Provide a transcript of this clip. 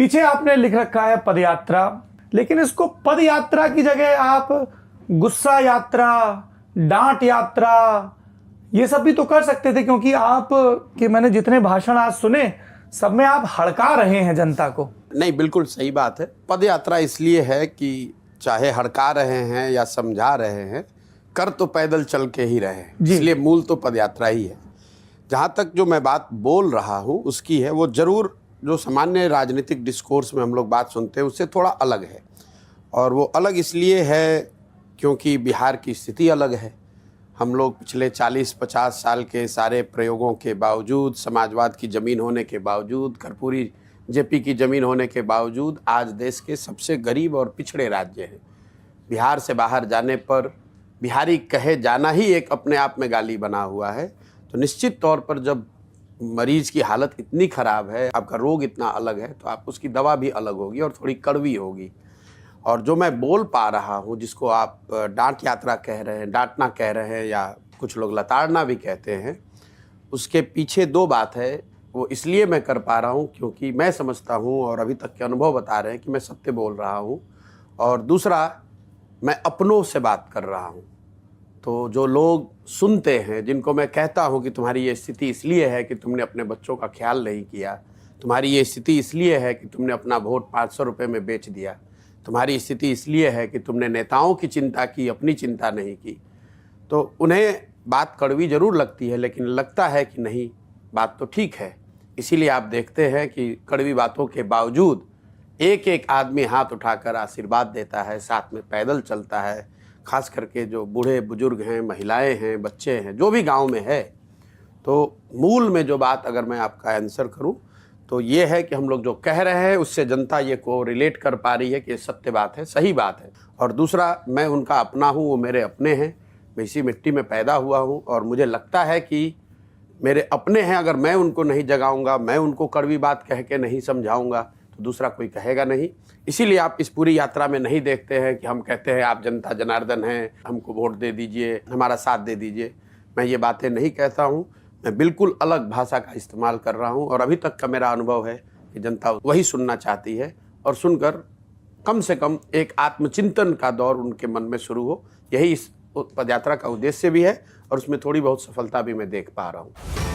पीछे आपने लिख रखा है पदयात्रा, लेकिन इसको पदयात्रा की जगह आप गुस्सा यात्रा, डांट यात्रा, ये सब भी तो कर सकते थे, क्योंकि आप कि मैंने जितने भाषण आज सुने सब में आप हड़का रहे हैं जनता को। नहीं, बिल्कुल सही बात है। पदयात्रा इसलिए है कि चाहे हड़का रहे हैं या समझा रहे हैं, कर तो पैदल चल के ही रहे हैं, इसलिए मूल तो पदयात्रा ही है। जहाँ तक जो मैं बात बोल रहा हूँ उसकी है, वो ज़रूर जो सामान्य राजनीतिक डिस्कोर्स में हम लोग बात सुनते हैं उससे थोड़ा अलग है। और वो अलग इसलिए है क्योंकि बिहार की स्थिति अलग है। हम लोग पिछले 40-50 साल के सारे प्रयोगों के बावजूद, समाजवाद की ज़मीन होने के बावजूद, कर्पूरी जेपी की ज़मीन होने के बावजूद आज देश के सबसे गरीब और पिछड़े राज्य हैं। बिहार से बाहर जाने पर बिहारी कहे जाना ही एक अपने आप में गाली बना हुआ है। तो निश्चित तौर पर जब मरीज़ की हालत इतनी ख़राब है, आपका रोग इतना अलग है, तो आप उसकी दवा भी अलग होगी और थोड़ी कड़वी होगी। और जो मैं बोल पा रहा हूँ, जिसको आप डांट यात्रा कह रहे हैं, डांटना कह रहे हैं, या कुछ लोग लताड़ना भी कहते हैं, उसके पीछे दो बात है। वो इसलिए मैं कर पा रहा हूँ क्योंकि मैं समझता हूँ और अभी तक के अनुभव बता रहे हैं कि मैं सत्य बोल रहा हूँ। और दूसरा, मैं अपनों से बात कर रहा हूँ। तो जो लोग सुनते हैं, जिनको मैं कहता हूँ कि तुम्हारी ये स्थिति इसलिए है कि तुमने अपने बच्चों का ख्याल नहीं किया, तुम्हारी ये स्थिति इसलिए है कि तुमने अपना वोट 500 रुपये में बेच दिया, तुम्हारी स्थिति इसलिए है कि तुमने नेताओं की चिंता की, अपनी चिंता नहीं की, तो उन्हें बात कड़वी ज़रूर लगती है, लेकिन लगता है कि नहीं, बात तो ठीक है। इसीलिए आप देखते हैं कि कड़वी बातों के बावजूद एक एक आदमी हाथ उठाकर आशीर्वाद देता है, साथ में पैदल चलता है। खास करके जो बूढ़े बुजुर्ग हैं, महिलाएं हैं, बच्चे हैं, जो भी गांव में है। तो मूल में जो बात अगर मैं आपका आंसर करूं तो ये है कि हम लोग जो कह रहे हैं उससे जनता ये को रिलेट कर पा रही है कि ये सत्य बात है, सही बात है। और दूसरा, मैं उनका अपना हूँ, वो मेरे अपने हैं, मैं इसी मिट्टी में पैदा हुआ हूँ और मुझे लगता है कि मेरे अपने हैं। अगर मैं उनको नहीं जगाऊंगा, मैं उनको कड़वी बात कह के नहीं समझाऊंगा, तो दूसरा कोई कहेगा नहीं। इसीलिए आप इस पूरी यात्रा में नहीं देखते हैं कि हम कहते हैं आप जनता जनार्दन हैं, हमको वोट दे दीजिए, हमारा साथ दे दीजिए। मैं ये बातें नहीं कहता हूँ, मैं बिल्कुल अलग भाषा का इस्तेमाल कर रहा हूँ। और अभी तक का मेरा अनुभव है कि जनता वही सुनना चाहती है, और सुनकर कम से कम एक आत्मचिंतन का दौर उनके मन में शुरू हो। यही इस पदयात्रा का उद्देश्य भी है और उसमें थोड़ी बहुत सफलता भी मैं देख पा रहा हूँ।